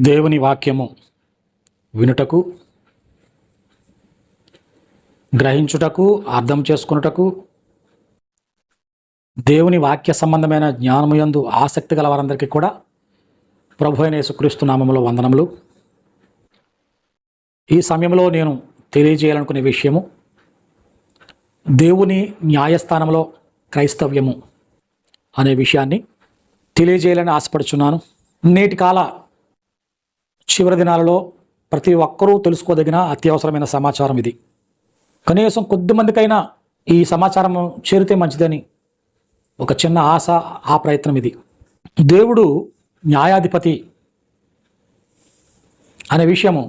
దేవుని వాక్యము వినుటకు, గ్రహించుటకు, అర్థం చేసుకున్నటకు, దేవుని వాక్య సంబంధమైన జ్ఞానము యందు ఆసక్తి గల వారందరికీ కూడా ప్రభు అయిన యేసుక్రీస్తు నామములో వందనములు. ఈ సమయంలో నేను తెలియజేయాలనుకునే విషయము దేవుని న్యాయస్థానంలో క్రైస్తవ్యము అనే విషయాన్ని తెలియజేయాలని ఆశపడుచున్నాను. నేటి కాల చివరి దినాలలో ప్రతి ఒక్కరూ తెలుసుకోదగిన అత్యవసరమైన సమాచారం ఇది. కనీసం కొద్దిమందికైనా ఈ సమాచారం చేరితే మంచిదని ఒక చిన్న ఆశ, ఆ ప్రయత్నం ఇది. దేవుడు న్యాయాధిపతి అనే విషయము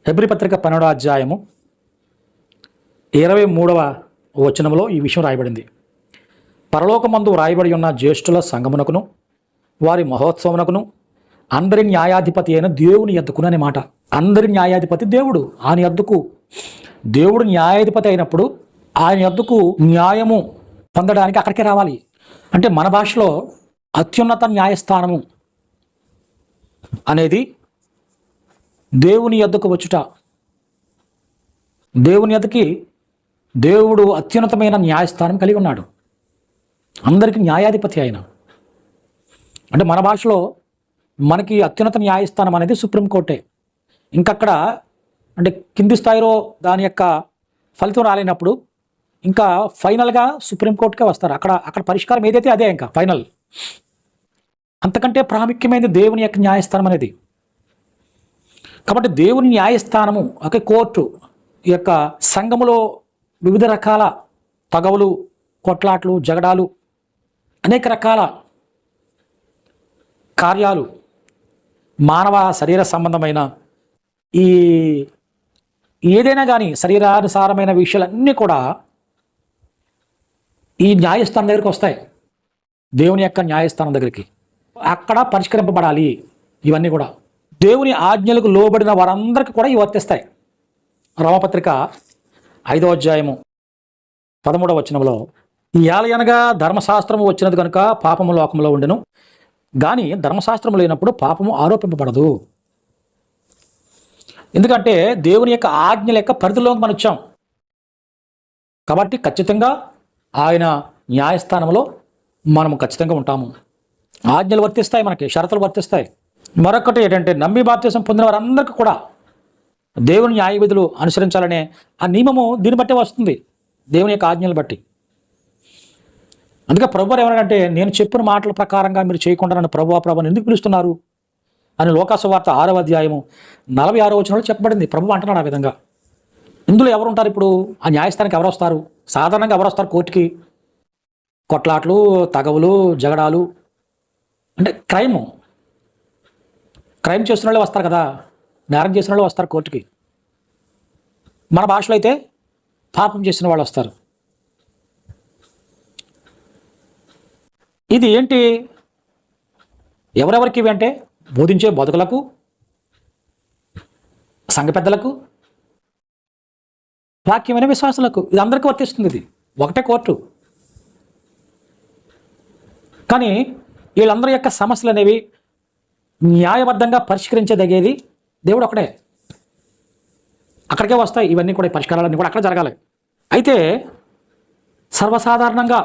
హెబ్రీ పత్రిక 12వ అధ్యాయము 23వ వచనంలో ఈ విషయం రాయబడింది. పరలోకమందు రాయబడి ఉన్న జ్యేష్ఠుల సంగమునకును వారి మహోత్సవమునకును అందరి న్యాయాధిపతి అయిన దేవుని యొద్దకును అనే మాట. అందరి న్యాయాధిపతి దేవుడు. ఆయన యొద్దకు దేవుడు న్యాయాధిపతి అయినప్పుడు ఆయన యొద్దకు న్యాయము పొందడానికి అక్కడికే రావాలి. అంటే మన భాషలో అత్యున్నత న్యాయస్థానము అనేది దేవుని యొద్దకు వచ్చుట. దేవుని యొద్దకి దేవుడు అత్యున్నతమైన న్యాయస్థానం కలిగి ఉన్నాడు. అందరికీ న్యాయాధిపతి ఆయన. అంటే మన భాషలో మనకి అత్యున్నత న్యాయస్థానం అనేది సుప్రీంకోర్టే. ఇంకక్కడ అంటే కింది స్థాయిలో దాని యొక్క ఫలితం రాలేనప్పుడు ఇంకా ఫైనల్గా సుప్రీంకోర్టుకే వస్తారు. అక్కడ పరిష్కారం ఏదైతే అదే ఇంకా ఫైనల్. అంతకంటే ప్రాముఖ్యమైనది దేవుని యొక్క న్యాయస్థానం అనేది. కాబట్టి దేవుని న్యాయస్థానము ఒక కోర్టు ఈ యొక్క సంఘములో వివిధ రకాల తగవులు, కొట్లాట్లు, జగడాలు, అనేక రకాల కార్యాలు, మానవ శరీర సంబంధమైన ఈ ఏదైనా కానీ శరీరానుసారమైన విషయాలన్నీ కూడా ఈ న్యాయస్థానం దగ్గరికి వస్తాయి. దేవుని యొక్క న్యాయస్థానం దగ్గరికి అక్కడ పరిష్కరింపబడాలి. ఇవన్నీ కూడా దేవుని ఆజ్ఞలకు లోబడిన వారందరికీ కూడా ఇవి వర్తిస్తాయి. రోమపత్రిక 5వ అధ్యాయము 13వ వచనంలో ఏలయనగా ధర్మశాస్త్రము వచ్చినది కనుక పాపము లోకంలో ఉండెను, కానీ ధర్మశాస్త్రం లేనప్పుడు పాపము ఆరోపింపబడదు. ఎందుకంటే దేవుని యొక్క ఆజ్ఞల యొక్క పరిధిలోకి మనం వచ్చాం కాబట్టి ఖచ్చితంగా ఆయన న్యాయస్థానంలో మనము ఖచ్చితంగా ఉంటాము. ఆజ్ఞలు వర్తిస్తాయి, మనకి షరతులు వర్తిస్తాయి. మరొకటి ఏంటంటే నమ్మి బాప్తిసం పొందిన వారందరికీ కూడా దేవుని న్యాయ విధులు అనుసరించాలనే ఆ నియమము దీన్ని బట్టే వస్తుంది, దేవుని యొక్క ఆజ్ఞలు బట్టి. అందుకే ప్రభు ఏమన్నాడంటే, నేను చెప్పిన మాటల ప్రకారంగా మీరు చేయకుండా నన్ను ప్రభుని ఎందుకు పిలుస్తున్నారు అని లోకాసువార్త 6వ అధ్యాయము 46వ వచనంలో చెప్పబడింది. ప్రభు అంటున్నాడు ఆ విధంగా. ఇందులో ఎవరు ఉంటారు? ఇప్పుడు ఆ న్యాయస్థానానికి ఎవరు వస్తారు? సాధారణంగా ఎవరు వస్తారు కోర్టుకి? కొట్లాట్లు, తగవులు, జగడాలు, అంటే క్రైమ్ చేసిన వాళ్ళే వస్తారు కదా. నేరం చేసిన వాళ్ళు వస్తారు కోర్టుకి. మన భాషలో అయితే పాపం చేసిన వాళ్ళు వస్తారు. ఇది ఏంటి? ఎవరెవరికి ఇవి అంటే బోధించే బోధకులకు, సంఘ పెద్దలకు, వాక్యమైన విశ్వాసులకు, ఇది అందరికీ వర్తిస్తుంది. ఇది ఒకటే కోర్టు. కానీ వీళ్ళందరి యొక్క సమస్యలు అనేవి న్యాయబద్ధంగా పరిష్కరించదగేది దేవుడు ఒకడే. అక్కడికే వస్తాయి ఇవన్నీ కూడా, పరిష్కారాలన్నీ కూడా అక్కడ జరగాలి. అయితే సర్వసాధారణంగా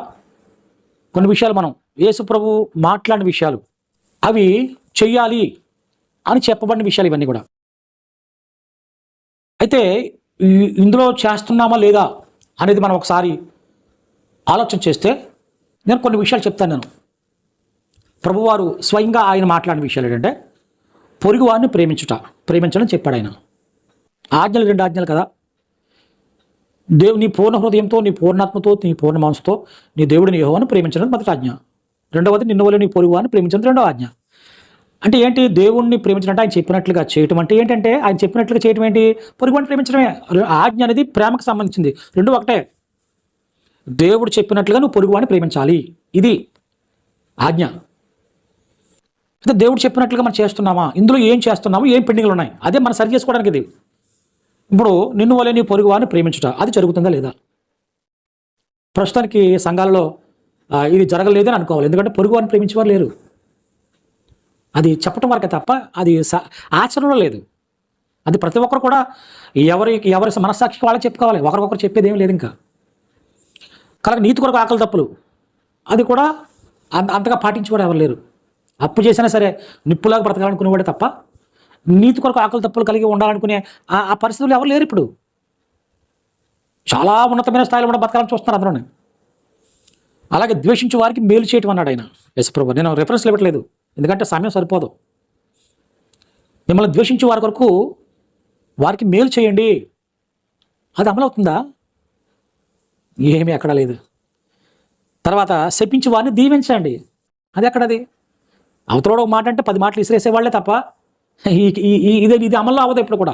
కొన్ని విషయాలు మనం యేసు ప్రభు మాట్లాడిన విషయాలు అవి చెయ్యాలి అని చెప్పబడిన విషయాలు ఇవన్నీ కూడా. అయితే ఇందులో చేస్తున్నామా లేదా అనేది మనం ఒకసారి ఆలోచన చేస్తే నేను కొన్ని విషయాలు చెప్తాను. నేను ప్రభువారు స్వయంగా ఆయన మాట్లాడిన విషయాలు ఏంటంటే పొరుగువారిని ప్రేమించడం చెప్పాడు ఆయన. ఆజ్ఞలు 2 ఆజ్ఞలు కదా. నీ పూర్ణ హృదయంతో, నీ పూర్ణాత్మతో, నీ పూర్ణ మనసుతో నీ దేవుడిని యెహోవాను ప్రేమించడం మొదటి ఆజ్ఞ. రెండవది నిన్ను వలె నీ పొరుగువారిని ప్రేమించడం రెండవ ఆజ్ఞ. అంటే ఏంటి? దేవుణ్ణి ప్రేమించడం అంటే ఆయన చెప్పినట్లుగా చేయటం. అంటే ఏంటంటే ఆయన చెప్పినట్లుగా చేయటం ఏంటి? పొరుగువారిని ప్రేమించడమే. ఆజ్ఞ అనేది ప్రేమకు సంబంధించింది. రెండు ఒకటే. దేవుడు చెప్పినట్లుగా నువ్వు పొరుగువారిని ప్రేమించాలి, ఇది ఆజ్ఞ. అయితే దేవుడు చెప్పినట్లుగా మనం చేస్తున్నామా? ఇందులో ఏం చేస్తున్నాము, ఏం పెండింగ్లు ఉన్నాయి, అదే మనం సరి చేసుకోవడానికి. ఇది ఇప్పుడు నిన్ను వలె నీ పొరుగువారిని ప్రేమించుట, అది జరుగుతుందా లేదా? ప్రస్తుతానికి సంఘాలలో ఇది జరగలేదని అనుకోవాలి. ఎందుకంటే పొరుగు వారిని ప్రేమించేవారు లేరు. అది చెప్పటం వరకే తప్ప అది ఆచరణలో లేదు. అది ప్రతి ఒక్కరు కూడా ఎవరి మనస్సాక్షికి వాళ్ళకి చెప్పుకోవాలి. ఒకరికొకరు చెప్పేది ఏం లేదు. ఇంకా కనుక నీతి కొరకు ఆకలి తప్పులు అది కూడా అంతగా పాటించేవారు ఎవరు లేరు. అప్పు చేసినా సరే నిప్పులాగా బ్రతకాలనుకునేవాడే తప్ప నీతి కొరకు ఆకలి తప్పులు కలిగి ఉండాలనుకునే ఆ పరిస్థితులు ఎవరు లేరు. ఇప్పుడు చాలా ఉన్నతమైన స్థాయిలో కూడా బతకాలని చూస్తున్నారు అందరూ. అలాగే ద్వేషించే వారికి మేలు చేయటం అన్నాడు ఆయన యేసుప్రభు. నేను రెఫరెన్స్ ఇవ్వట్లేదు ఎందుకంటే సమయం సరిపోదు. మిమ్మల్ని ద్వేషించే వారి కొరకు వారికి మేలు చేయండి. అది అమలవుతుందా? ఏమీ ఎక్కడ లేదు. తర్వాత శపించి వారిని దీవించండి. అది ఎక్కడది? అవతలోడు ఒక మాట అంటే 10 మాటలు ఇసిరేసేవాళ్లే తప్ప ఇది అమల్లో అవ్వదు ఎప్పుడు కూడా.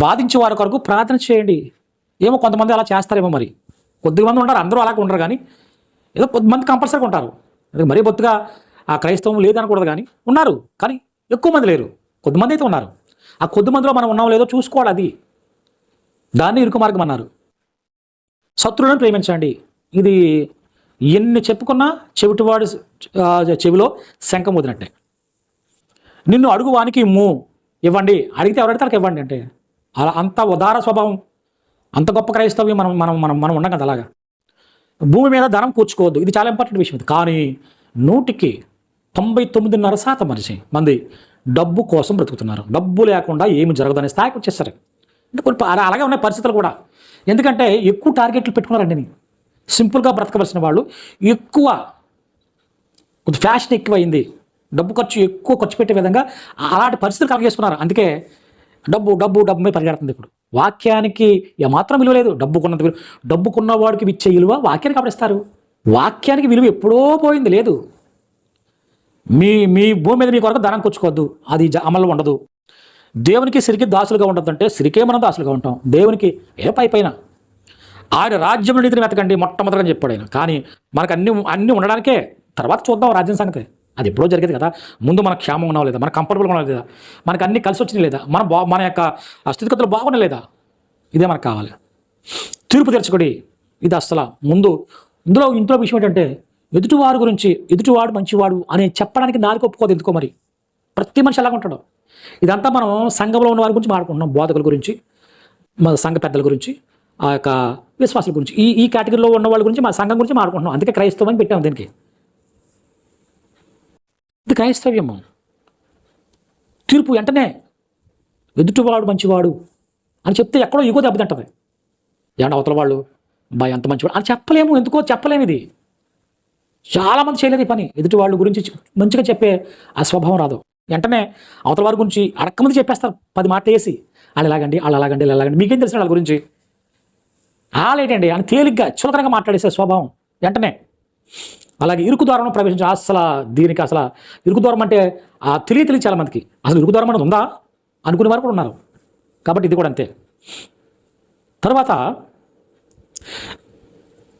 బాధించే వారి కొరకు ప్రార్థన చేయండి. ఏమో కొంతమంది అలా చేస్తారేమో, మరి కొద్దిమంది ఉంటారు, అందరూ అలాగే ఉండరు. కానీ ఏదో కొద్దిమంది కంపల్సరీగా ఉంటారు. మరీ బొత్తుగా ఆ క్రైస్తవం లేదనకూడదు, కానీ ఉన్నారు. కానీ ఎక్కువ మంది లేరు, కొద్దిమంది అయితే ఉన్నారు. ఆ కొద్దిమందిలో మనం ఉన్నాం లేదో చూసుకోవాలి. అది దాన్ని ఇరుకు మార్గం అన్నారు. శత్రువులను ప్రేమించండి. ఇది ఎన్ని చెప్పుకున్నా చెవిటివాడు చెవిలో శంఖం వదినట్టే. నిన్ను అడుగు వానికి ఇమ్ము, ఇవ్వండి. అడిగితే ఎవరైతే వాళ్ళకి ఇవ్వండి అంటే అలా అంత ఉదార స్వభావం, అంత గొప్ప క్రైస్తవ్యం మనం మనం మనం మనం ఉన్నాం కదా. అలాగా భూమి మీద ధనం కూర్చుకోవద్దు. ఇది చాలా ఇంపార్టెంట్ విషయం. ఇది కానీ 99.9% మంది డబ్బు కోసం బ్రతుకుతున్నారు. డబ్బు లేకుండా ఏమి జరగదనే స్థాయికి వచ్చేస్తారు. అంటే కొన్ని అలాగే ఉన్నాయి పరిస్థితులు కూడా. ఎందుకంటే ఎక్కువ టార్గెట్లు పెట్టుకున్నారండి. సింపుల్గా బ్రతకవలసిన వాళ్ళు ఎక్కువ కొంచెం ఫ్యాషన్ ఎక్కువైంది, డబ్బు ఎక్కువ ఖర్చు పెట్టే విధంగా అలాంటి పరిస్థితులు కలిగేసుకున్నారు. అందుకే డబ్బు డబ్బు డబ్బు మీద పరిగెడుతుంది. ఇప్పుడు వాక్యానికి ఏమాత్రం విలువ లేదు. డబ్బుకున్నంత విలువ, డబ్బుకున్నవాడికి ఇచ్చే విలువ వాక్యానికి అప్పుడిస్తారు. వాక్యానికి విలువ ఎప్పుడో పోయింది, లేదు. మీ భూమి మీద మీ కొరకు ధనం కూర్చుకోవద్దు, అది అమలు ఉండదు. దేవునికి సిరికి దాసులుగా ఉండద్దంటే సిరికే మనం దాసులుగా ఉంటాం. దేవునికి పైన ఆయన రాజ్యం నీతిని వెతకండి మొట్టమొదటిగా చెప్పాడు ఆయన. కానీ మనకు అన్నీ ఉండడానికే, తర్వాత చూద్దాం రాజ్యం సంగతి. అది ఎప్పుడో జరిగేది కదా. ముందు మనకు క్షేమం ఉన్నావు లేదా, మనకు కంఫర్టబుల్గా ఉన్నావు లేదా, మనకు అన్నీ కలిసి వచ్చినాయి లేదా, మన యొక్క స్థితిగతులు బాగున్నాయి లేదా, ఇదే మనకు కావాలి. తీర్పు తెరచుకోడి. ఇది అసలు ముందు ఇంట్లో విషయం ఏంటంటే ఎదుటివాడు గురించి, ఎదుటివాడు మంచివాడు అని చెప్పడానికి నాలుగు ఒప్పుకోదు. ఎందుకో మరి ప్రతి మనిషి అలాగ ఉంటాడు. ఇదంతా మనం సంఘంలో ఉన్న వారి గురించి మాట్లాడుకుంటున్నాం, బోధకుల గురించి, మన సంఘ పెద్దల గురించి, ఆ యొక్క విశ్వాసుల గురించి, ఈ కేటగిరీలో ఉన్న వాళ్ళ గురించి, మన సంఘం గురించి మాట్లాడుకుంటున్నాం. అందుకే క్రైస్తవం అని పెట్టాము దీనికి. ఇది క్రైస్తవ్యము. తీర్పు వెంటనే ఎదుటివాడు మంచివాడు అని చెప్తే ఎక్కడో ఎగో దెబ్బతింటది. ఏమన్నా అవతల వాళ్ళు బాయ్ అంత మంచివాడు అని చెప్పలేము. ఎందుకో చెప్పలేము. ఇది చాలామంది చేయలేదు ఈ పని. ఎదుటి వాళ్ళ గురించి మంచిగా చెప్పే ఆ స్వభావం రాదు. వెంటనే అవతల వారి గురించి అడక్కమంది చెప్పేస్తారు, 10 మాటలు వేసి వాళ్ళు ఎలాగండి, వాళ్ళు అలాగండి, వాళ్ళు ఎలాగండి. మీకేం తెలిసిన వాళ్ళ గురించి ఏంటండి అని తేలిగ్గా చులకనగా మాట్లాడేసే స్వభావం వెంటనే. అలాగే ఇరుకు ద్వారంలో ప్రవేశించి దీనికి అసలు ఇరుకు ద్వారం అంటే తెలియ చాలా మందికి అసలు ఇరుకు ద్వారం అనేది ఉందా అనుకునే వారు కూడా ఉన్నారు. కాబట్టి ఇది కూడా అంతే. తర్వాత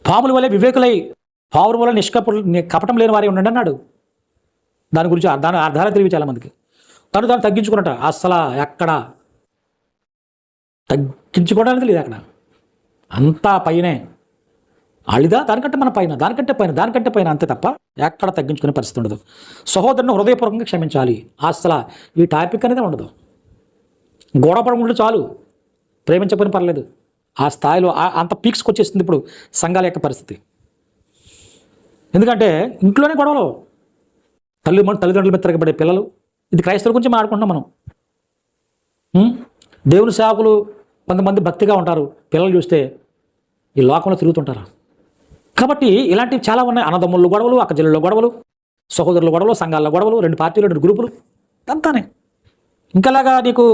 పాముల వలె వివేకులై పావుల వల్ల కపటం లేని వారే ఉండండి అన్నాడు. దాని గురించి అర్థాలు తెలివి చాలా మందికి. దాన్ని తగ్గించుకున్నట అసలు ఎక్కడ తగ్గించుకోవడానికి లేదు. అక్కడ అంతా పైనే అళిదా, దానికంటే మన పైన, దానికంటే పైన అంతే తప్ప ఎక్కడ తగ్గించుకునే పరిస్థితి ఉండదు. సహోదరుని హృదయపూర్వకంగా క్షమించాలి. అసలు ఈ టాపిక్ అనేది ఉండదు. గొడవ పడకుండా చాలు, ప్రేమించకపోయినా పర్లేదు. ఆ స్థాయిలో అంత పీక్స్కి వచ్చేస్తుంది ఇప్పుడు సంఘాల యొక్క పరిస్థితి. ఎందుకంటే ఇంట్లోనే గొడవలు, తల్లిదండ్రుల మీద తిరగబడే పిల్లలు. ఇది క్రైస్తవుల గురించి మాట్లాడుకుంటున్నాం మనం. దేవుని సేవకులు కొంతమంది భక్తిగా ఉంటారు, పిల్లలు చూస్తే ఈ లోకంలో తిరుగుతుంటారు. కాబట్టి ఇలాంటివి చాలా ఉన్నాయి. అన్నదమ్ముల్లో గొడవలు, అక్కచెల్లెల్లో గొడవలు, సహోదరుల గొడవలు, సంఘాల్లో గొడవలు, 2 పార్టీలు, 2 గ్రూపులు, అంతానే. ఇంకలాగా నీకు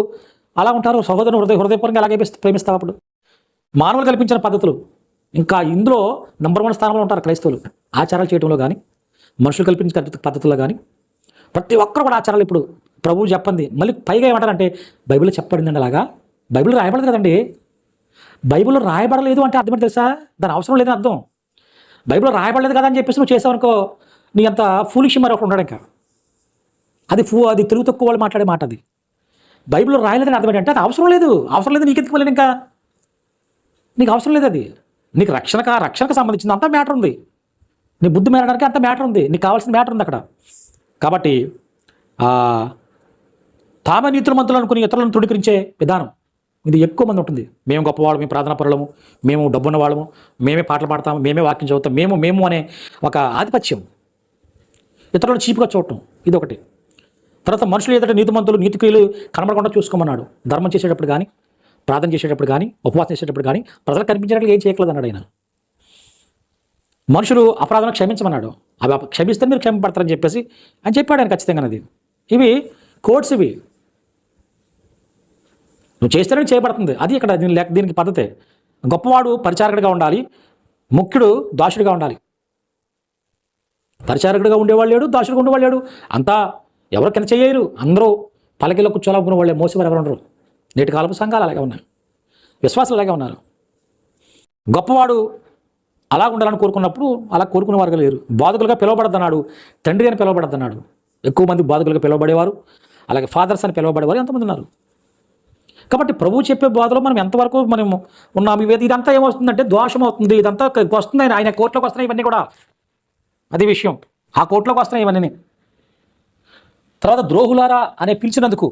అలా ఉంటారు. సహోదరుని హృదయపూర్వకంగా అలాగే ప్రేమిస్తావు. అప్పుడు మానవులు కల్పించిన పద్ధతులు ఇంకా ఇందులో నంబర్ 1 స్థానంలో ఉంటారు క్రైస్తవులు. ఆచారాలు చేయడంలో కానీ, మనుషులు కల్పించిన పద్ధతుల్లో కానీ ప్రతి ఒక్కరు కూడా ఆచారాలు. ఇప్పుడు ప్రభువు చెప్పండి, మళ్ళీ పైగా ఏమంటారంటే బైబిల్లో చెప్పబడిందండి. అలాగా బైబిల్ రాయబడదు కదండి. బైబిల్లో రాయబడలేదు అంటే అర్థం ఏంటి తెలుసా? దాని అవసరం లేదని అర్థం. బైబిల్లో రాయబడలేదు కదా అని చెప్పేసి నువ్వు చేసావనుకో, నీ అంత ఫూలిష్ మరి ఒకటి ఉన్నాడు. ఇంకా అది తెలుగు తక్కువ వాళ్ళు మాట్లాడే మాట. అది బైబిల్లో రాయలేదని అర్థం ఏంటంటే అది అవసరం లేదు. నీకెందుకు వెళ్ళి ఇంకా నీకు అవసరం లేదు. అది నీకు రక్షణకు సంబంధించిన అంత మ్యాటర్ ఉంది. నీ బుద్ధి మేరడానికి అంత మ్యాటర్ ఉంది. నీకు కావాల్సిన మ్యాటర్ ఉంది అక్కడ. కాబట్టి తామే నీతిమంతులు అనుకుని ఇతరులను తృణీకరించే విధానం ఇది ఎక్కువ మంది ఉంటుంది. మేము గొప్పవాళ్ళం, మేము ప్రార్థనా పరులము, మేము డబ్బున్న వాళ్ళము, మేమే పాటలు పాడతాము, మేమే వాక్యం చదువుతాం, మేము అనే ఒక ఆధిపత్యం, ఇతరులను చీపుగా చూడటం, ఇది ఒకటి. తర్వాత మనుషులు ఎదుట నీతిమంతులు నీతిక్రియలు కనబడకుండా చూసుకోమన్నాడు. ధర్మం చేసేటప్పుడు కానీ, ప్రార్థన చేసేటప్పుడు కానీ, ఉపవాసం చేసేటప్పుడు కానీ ప్రజలకు కనిపించేటట్లు ఏం చేయట్లేదు అన్నాడు ఆయన. మనుషులు అపరాధం క్షమించమన్నాడు. అవి క్షమిస్తే మీరు క్షమిపడతారని చెప్పేసి అని చెప్పాడు ఆయన ఖచ్చితంగా. ఇవి కోడ్స్, ఇవి నువ్వు చేస్తేనే చేయబడుతుంది. అది ఇక్కడ దీనికి పద్ధతే. గొప్పవాడు పరిచారకుడిగా ఉండాలి, ముఖ్యుడు దాసుడిగా ఉండాలి. పరిచారకుడిగా ఉండేవాళ్ళు లేడు, దాసుడిగా ఉండేవాళ్ళు లేడు. అంతా ఎవరు కింద చేయరు, అందరూ పలకిలో కూర్చోలాపుకున్న వాళ్ళే, మోసేవారు ఎవరు ఉండరు. నేటి కాలపు సంఘాలు అలాగే ఉన్నాయి, విశ్వాసాలు అలాగే ఉన్నారు. గొప్పవాడు అలా ఉండాలని కోరుకున్నప్పుడు అలా కోరుకునే వారు లేరు. బాధకులుగా పిలువబడద్దన్నాడు, తండ్రి అని పిలువబడద్దన్నాడు. ఎక్కువ మంది బాధకులుగా పిలువబడేవారు, అలాగే ఫాదర్స్ అని పిలువబడేవారు ఎంతమంది ఉన్నారు. కాబట్టి ప్రభువు చెప్పే బాధలో మనం ఎంతవరకు మనం ఉన్నాము. ఇదంతా ఏమవుతుందంటే దోషం అవుతుంది. ఇదంతా వస్తుంది, ఆయన కోర్టులోకి వస్తున్నాయి ఇవన్నీ కూడా. అది విషయం, ఆ కోర్టులోకి వస్తున్నాయి ఇవన్నీ. తర్వాత ద్రోహులారా అనే పిలిచినందుకు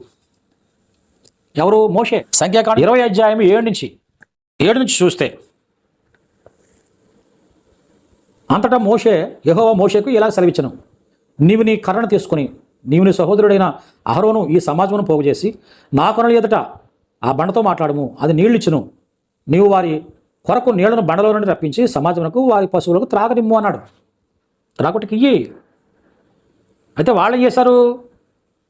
ఎవరు? మోషే. సంఖ్యాకాండం 20 అధ్యాయం 7 నుంచి చూస్తే అంతటా యెహోవా మోషేకు ఇలా సెలవిచ్చను, నీవు నీ కర్రను తీసుకుని నీవు నీ సహోదరుడైన అహరోను ఈ సమాజమును పోగు చేసి నా కొనల ఎదుట ఆ బండతో మాట్లాడము, అది నీళ్ళిచ్చును. నీవు వారి కొరకు నీళ్లను బండలో నుండి రప్పించి సమాజమునకు వారి పశువులకు త్రాగనిమ్ము అన్నాడు. త్రాగుటికి ఇయ్యి. అయితే వాళ్ళు ఏం చేశారు?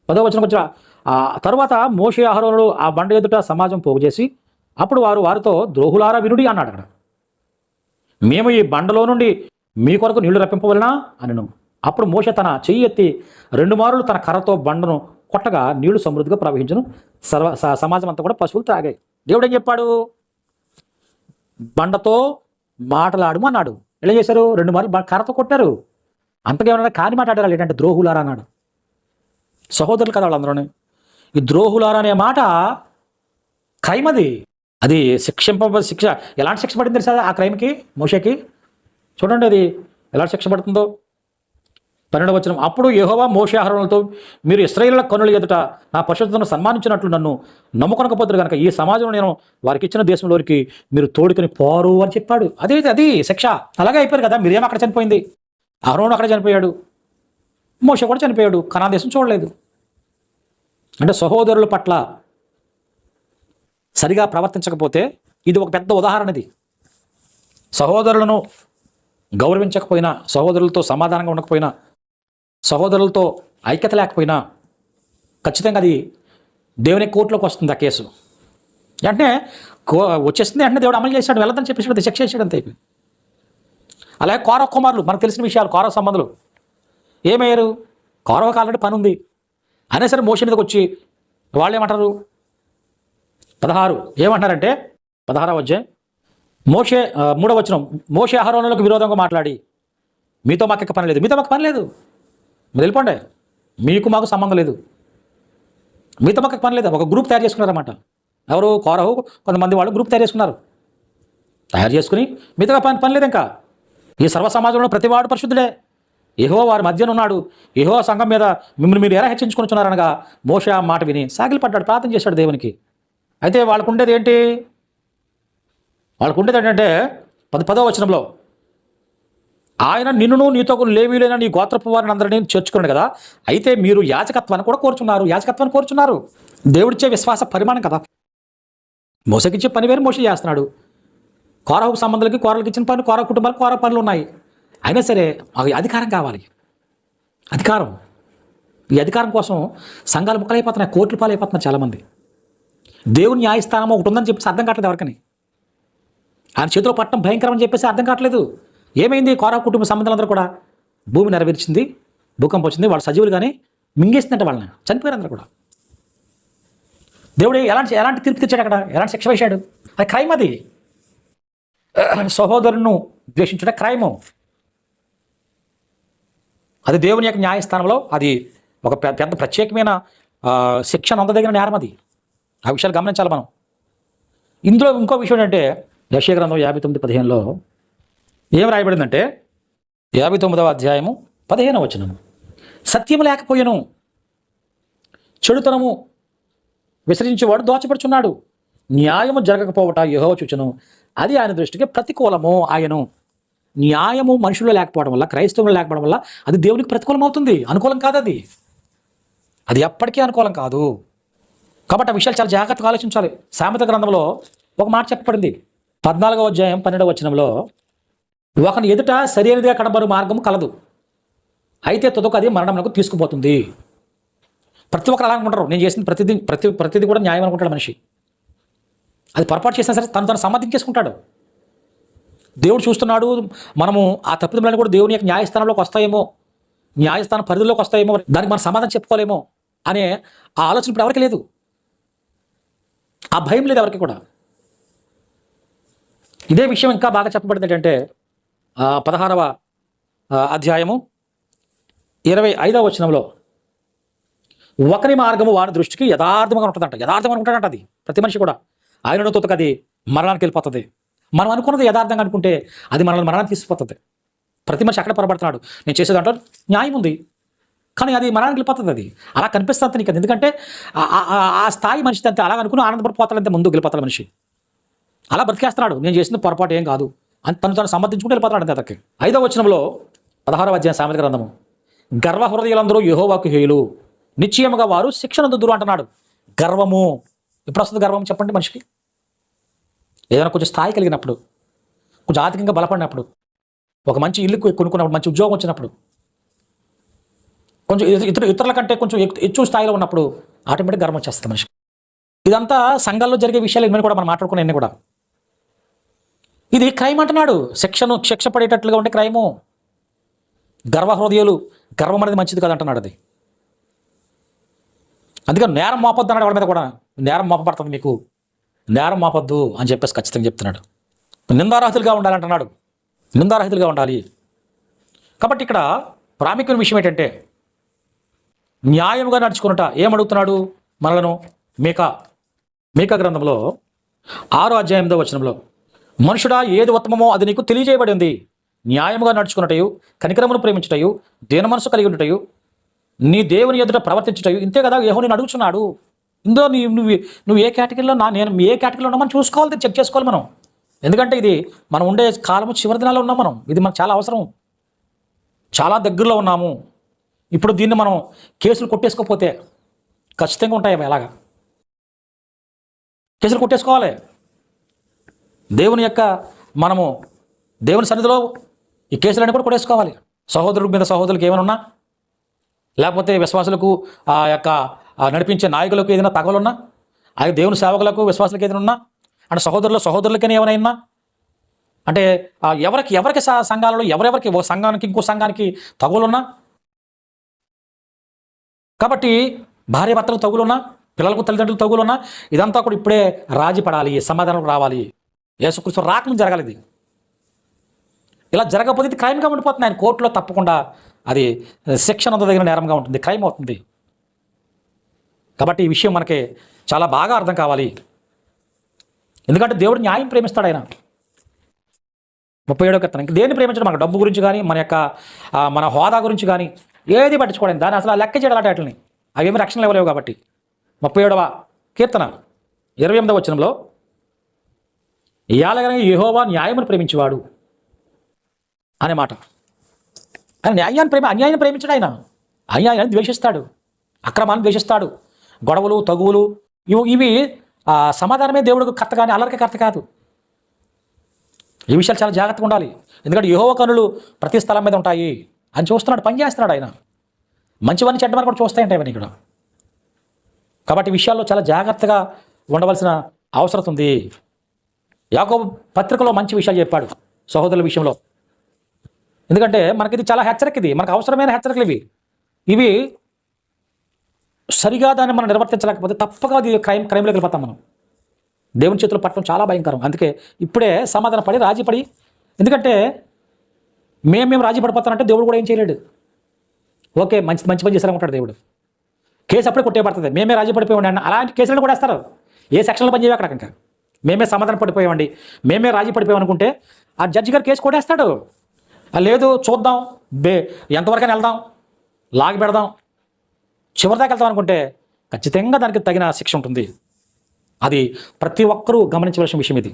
10వ వచనం వచ్చి ఆ తర్వాత మోషే అహరోనులు ఆ బండ ఎదుట సమాజం పోగు చేసి అప్పుడు వారితో ద్రోహులారా వినుడి అన్నాడు. అక్కడ మేము ఈ బండలో నుండి మీ కొరకు నీళ్లు రప్పింపవలనా అనను. అప్పుడు మోషే తన చెయ్యి ఎత్తి 2 మారులు తన కర్రతో బండను కొట్టగా నీళ్లు సమృద్ధిగా ప్రవహించను, సమాజం అంతా కూడా పశువులు త్రాగాయి. దేవుడు ఏం చెప్పాడు? బండతో మాటలాడము అన్నాడు. ఎలా చేశారు? 2 మారులు కర్రతో కొట్టారు. అంతకేమన్నా కాని మాట్లాడారు ఏంటంటే ద్రోహులారా అన్నాడు. సహోదరులు కదా వాళ్ళందరూ. ఈ ద్రోహులారా అనే మాట క్రైమ్. అది శిక్ష ఎలాంటి శిక్ష పడింది తెలుసా ఆ క్రైమ్కి? మోషేకి చూడండి అది ఎలా శిక్ష పడుతుందో. 12వ వచనం, అప్పుడు యెహోవా మోషే అహరోనులతో మీరు ఇశ్రాయేలుల కన్నుల ఎదుట నా పరిశుద్ధతను సన్మానించినట్లు నన్ను నమ్ముకొనకపోతారు కనుక ఈ సమాజంలో నేను వారికి ఇచ్చిన దేశంలోకి మీరు తోడుకొని పోరు అని చెప్పాడు. అది శిక్ష. అలాగే అయిపోయారు కదా. మిరియం అక్కడ చనిపోయింది, అహరోను అక్కడ చనిపోయాడు, మోషే కూడా చనిపోయాడు. కనాన్ దేశం చూడలేదు. అంటే సహోదరుల పట్ల సరిగా ప్రవర్తించకపోతే ఇది ఒక పెద్ద ఉదాహరణ. ఇది సహోదరులను గౌరవించకపోయినా, సహోదరులతో సమాధానంగా ఉండకపోయినా, సహోదరులతో ఐక్యత లేకపోయినా ఖచ్చితంగా అది దేవుని కోర్టులోకి వస్తుంది ఆ కేసు. అంటే వచ్చేస్తుంది, అంటే దేవుడు అమలు చేశాడు, వెళ్ళదని చెప్పేసి శిక్ష చేశాడు అంతే. అలాగే కౌరవ కుమారులు మనకు తెలిసిన విషయాలు. కౌరవ సంబంధులు ఏమయ్యారు? కౌరవకు ఆల్రెడీ పని ఉంది అయినా సరే మోషే మీదకి వచ్చి వాళ్ళు ఏమంటారు? 16 ఏమంటారంటే 16వ అధ్యాయం 3వ వచనం, మోషే అహరోనులకు విరోధంగా మాట్లాడి మీతో మాకు పని లేదు, మీతో మాకు పని లేదు, మీరు వెళ్ళిపోండి, మీకు మాకు సంబంధం లేదు, మీతో మాకు పని లేదు. ఒక గ్రూప్ తయారు చేసుకున్నారన్నమాట. ఎవరు? కౌరవు కొంతమంది వాళ్ళు గ్రూప్ తయారు చేసుకుని మీతో పని లేదు. ఇంకా ఈ సర్వ సమాజంలో ప్రతివాడు పరిశుద్ధుడే, యెహోవా వారి మధ్యన ఉన్నాడు, యెహోవా సంఘం మీద మిమ్మల్ని మీరు ఎలా హెచ్చించుకొనిచున్నారనగా మోషే ఆ మాట విని సాగిలి పడ్డాడు, ప్రార్థన చేశాడు దేవునికి. అయితే వాళ్ళకు ఉండేది ఏంటి? వాళ్ళకు ఉండేది ఏంటంటే 10వ వచనంలో ఆయన నిన్నును నీతో లేవీలైన నీ గోత్రపు వారిని అందరినీ చేర్చుకున్నాడు కదా, అయితే మీరు యాజకత్వాన్ని కూడా కోరుచున్నారు. దేవుడిచ్చే విశ్వాస పరిమాణం కదా. మోసకిచ్చే పని వేరు మోసే చేస్తున్నాడు. కౌరవకు సంబంధాలకి కౌరవులకు ఇచ్చిన పని, కౌరవ కుటుంబాలకు కౌరవ పనులు ఉన్నాయి. అయినా సరే అధికారం కావాలి. అధికారం, ఈ అధికారం కోసం సంఘాలు ముక్కలైపోతున్నాయి, కోర్టులు పాలైపోతున్నారు చాలామంది. దేవుని న్యాయస్థానం ఒకటి ఉందని చెప్పేసి అర్థం కావట్లేదు ఎవరికని. ఆయన చేతిలో పట్టడం భయంకరం అని చెప్పేసి అర్థం కావట్లేదు. ఏమైంది? కౌరవ కుటుంబ సంబంధాలందరూ కూడా భూమి నెరవేర్చింది, భూకంపం వచ్చింది, వాళ్ళు సజీవులు కానీ మింగేసిందంటే వాళ్ళని, చనిపోయారు అందరూ కూడా. దేవుడు ఎలాంటి తీర్పు తెచ్చాడు అక్కడ? ఎలాంటి శిక్ష వేశాడు? అది క్రైమ్. అది సహోదరును ద్వేషించడం క్రైము. అది దేవుని యొక్క న్యాయస్థానంలో అది ఒక పెద్ద ప్రత్యేకమైన శిక్షణ అందదగిన నేరం అది. ఆ విషయాలు గమనించాలి మనం. ఇందులో ఇంకో విషయం ఏంటంటే యెషయా గ్రంథం 59:15లో ఏం రాయబడిందంటే 59వ అధ్యాయము 15వ వచనము, సత్యము లేకపోయెను, చెడుతనము విసరించేవాడు దోచపడుచున్నాడు, న్యాయము జరగకపోవట యెహోవా చూచెను, అది ఆయన దృష్టికి ప్రతికూలము ఆయను. న్యాయము మనుషుల్లో లేకపోవడం వల్ల, క్రైస్తవులు లేకపోవడం వల్ల అది దేవునికి ప్రతికూలం అవుతుంది, అనుకూలం కాదు. అది ఎప్పటికీ అనుకూలం కాదు. కాబట్టి ఆ విషయాలు చాలా జాగ్రత్తగా ఆలోచించాలి. సామెత గ్రంథంలో ఒక మాట చెప్పబడింది, 14వ అధ్యాయం 12వ వచనంలో, ఒకని ఎదుట సరైనదిగా కనబరు మార్గం కలదు, అయితే తుదకు అది మరణమునకు తీసుకుపోతుంది. ప్రతి ఒక్కరు అలా అనుకుంటారు, నేను చేసిన ప్రతిదీ కూడా న్యాయం అనుకుంటాడు మనిషి. అది పొరపాటు చేసినా సరే తను సమర్థించేసుకుంటాడు. దేవుడు చూస్తున్నాడు, మనము ఆ తప్పిదములను కూడా దేవుని యొక్క న్యాయస్థానంలోకి వస్తాయేమో, న్యాయస్థానం పరిధిలోకి వస్తాయేమో, దానికి మనం సమాధానం చెప్పుకోలేమో అనే ఆ ఆలోచన ఇప్పుడు ఎవరికి లేదు, ఆ భయం లేదు ఎవరికి కూడా. ఇదే విషయం ఇంకా బాగా చెప్పబడింది ఏంటంటే 16వ అధ్యాయము 25వ వచనంలో, ఒకరి మార్గము వారి దృష్టికి యథార్థంగా ఉంటుందంట. యథార్థంగా అనుకుంటాడంట అది ప్రతి మనిషి కూడా. ఆయనను తొతక అది మరణానికి వెళ్ళిపోతుంది. మనం అనుకున్నది యథార్థంగా అనుకుంటే అది మనల్ని మరణానికి తీసుకుపోతుంది. ప్రతి మనిషి అక్కడ పొరపడుతున్నాడు. నేను చేసే దాంట్లో న్యాయం ఉంది, కానీ అది మరణానికి వెళ్ళిపోతుంది. అది అలా కనిపిస్తుంది నీకు. ఎందుకంటే ఆ స్థాయి మనిషి అంతే, అలా అనుకుని ఆనందపడిపోతాడంతే, ముందుకు వెళ్ళిపోతాడు మనిషి. అలా బ్రతికేస్తున్నాడు, నేను చేసిన పొరపాటు ఏం కాదు అని తను సమర్థించుకుంటూ వెళ్ళిపోతున్నాడు అంతే అతనికి. 5వ వచనంలో 16వ అధ్యాయం సామెత గ్రంథము, గర్వ హృదయులందరూ యెహోవాకు హేయులు, నిశ్చయముగా వారు శిక్షనందుదురు అంటున్నాడు. గర్వము ఎప్పుడు వస్తుంది? గర్వం చెప్పండి మనిషికి. ఏదైనా కొంచెం స్థాయి కలిగినప్పుడు, కొంచెం ఆర్థికంగా బలపడినప్పుడు, ఒక మంచి ఇల్లు కొనుక్కున్నప్పుడు, మంచి ఉద్యోగం వచ్చినప్పుడు, కొంచెం ఇతరుల కంటే కొంచెం ఎక్కువ స్థాయిలో ఉన్నప్పుడు ఆటోమేటిక్ గర్వం వచ్చేస్తుంది మనిషికి. ఇదంతా సంఘాల్లో జరిగే విషయాలు ఇవన్నీ కూడా మనం మాట్లాడుకునే కూడా. ఇది క్రైమ్ అంటున్నాడు. శిక్ష పడేటట్లుగా ఉంటే క్రైము. గర్వ హృదయాలు, గర్వం అనేది మంచిది కాదంటున్నాడు. అది అందుకని నేరం మోపొద్దు అన్నాడు వాళ్ళ మీద కూడా. నేరం మోపబడుతుంది, మీకు నేరం మోపొద్దు అని చెప్పేసి ఖచ్చితంగా చెప్తున్నాడు. నిందారహితులుగా ఉండాలంటున్నాడు, నిందారహితులుగా ఉండాలి. కాబట్టి ఇక్కడ ప్రాముఖ్యమైన విషయం ఏంటంటే న్యాయంగా నడుచుకున్నట. ఏమడుగుతున్నాడు మనలను? మీకా గ్రంథంలో 6వ అధ్యాయం 8వ వచనంలో, మనుషుడా ఏది ఉత్తమమో అది నీకు తెలియజేయబడింది, న్యాయముగా నడుచుకున్నటయు, కనికరమును ప్రేమించుటయు, దీన మనసు కలిగి ఉంటయు, నీ దేవుని ఎదుట ప్రవర్తించుటయు. ఇంతే కదా యెహోవాను అడుగుతున్నాడు. ఇందులో నువ్వు ఏ కేటగిరీలో నేను ఏ కేటగిరీలో ఉన్నామని చూసుకోవాలి, చెక్ చేసుకోవాలి మనం. ఎందుకంటే ఇది మనం ఉండే కాలము చివరి దినాల్లో ఉన్నాం మనం. ఇది మనకు చాలా అవసరం, చాలా దగ్గరలో ఉన్నాము. ఇప్పుడు దీన్ని మనం కేసులు కొట్టేసుకోకపోతే ఖచ్చితంగా ఉంటాయి. ఎలాగా కేసులు కొట్టేసుకోవాలి. మనము దేవుని సన్నిధిలో ఈ కేసులన్నీ కూడా కొట్టేసుకోవాలి. సహోదరుల మీద సహోదరులకు ఏమైనా ఉన్నా, లేకపోతే విశ్వాసులకు ఆ యొక్క నడిపించే నాయకులకు ఏదైనా తగవలున్నా, అది దేవుని సేవకులకు విశ్వాసులకు ఏదైనా ఉన్నా, అంటే సహోదరులకైనా ఏమైనా, అంటే ఎవరికి సంఘాలలో ఎవరెవరికి ఓ సంఘానికి ఇంకో సంఘానికి తగులున్నా, కాబట్టి భార్య భర్తలకు తగులున్నా, పిల్లలకు తల్లిదండ్రులకు తగులున్నా, ఇదంతా కూడా ఇప్పుడే రాజీ పడాలి, సమాధానం రావాలి. యేసుక్రీస్తు రాకముందు జరగాలి. ఇది ఇలా జరగకపోతే ఇది క్రైమ్గా ఉండిపోతుంది. ఆయన కోర్టులో తప్పకుండా అది శిక్షణ దగ్గర నేరంగా ఉంటుంది, క్రైమ్ అవుతుంది. కాబట్టి ఈ విషయం మనకి చాలా బాగా అర్థం కావాలి. ఎందుకంటే దేవుడు న్యాయం ప్రేమిస్తాడు. ఆయన 37వ కీర్తన, ఇంక దేన్ని ప్రేమించడం? మనకు డబ్బు గురించి కానీ, మన హోదా గురించి కానీ ఏది పట్టించుకోవడం, దాన్ని అసలు లెక్క చేయడం వాటిని. అవేమి రక్షణ ఇవ్వలేవు. కాబట్టి 37వ కీర్తన 28వ వచనంలో, యాలగనగా యెహోవా న్యాయమును ప్రేమించేవాడు అనే మాట. ఆయన అన్యాయాన్ని ప్రేమించాడు. ఆయన అన్యాయాన్ని ద్వేషిస్తాడు, అక్రమాన్ని ద్వేషిస్తాడు. గొడవలు, తగువులు ఇవి సమాధానమే దేవుడికి కర్త, కానీ అల్లరికి కర్త కాదు. ఈ విషయాలు చాలా జాగ్రత్తగా ఉండాలి. ఎందుకంటే యెహోవా కనులు ప్రతి స్థలం మీద ఉంటాయి అని చూస్తున్నాడు, పని చేస్తున్నాడు. ఆయన మంచివన్నీ చెడ్డమని కూడా చూస్తాయంటే అవన్నీ ఇక్కడ. కాబట్టి ఈ విషయాల్లో చాలా జాగ్రత్తగా ఉండవలసిన అవసరం ఉంది. యాకోబు పత్రికలో మంచి విషయాలు చెప్పాడు సహోదరుల విషయంలో. ఎందుకంటే మనకి ఇది చాలా హెచ్చరిక, ఇది మనకు అవసరమైన హెచ్చరికలు. ఇవి సరిగా దాన్ని మనం నిర్వర్తించలేకపోతే తప్పగా అది క్రైమ్లోకి వెళ్ళిపోతాం మనం. దేవుని చేతులు పట్టడం చాలా భయంకరం. అందుకే ఇప్పుడే సమాధాన పడి రాజీపడి, ఎందుకంటే మేము రాజీ పడిపోతానంటే దేవుడు కూడా ఏం చేయలేడు. ఓకే, మంచి పని చేశారనుకుంటాడు దేవుడు. కేసు అప్పుడే కొట్టేయబడుతుంది. మేమే రాజీ పడిపోయి ఉండండి అలాంటి కేసులను కూడా వేస్తారు. ఏ సెక్షన్లో పని చేయవు అక్కడ. ఇంకా మేమే సమాధానం పడిపోయామండి, మేమే రాజీ పడిపోయాం అనుకుంటే ఆ జడ్జి గారు కేసు కొట్టేస్తాడు. లేదు చూద్దాం, ఎంతవరకైనా వెళ్దాం, లాగి పెడదాం, చివరిదాకా వెళ్తాం అనుకుంటే ఖచ్చితంగా దానికి తగిన శిక్ష ఉంటుంది. అది ప్రతి ఒక్కరూ గమనించవలసిన విషయం ఇది.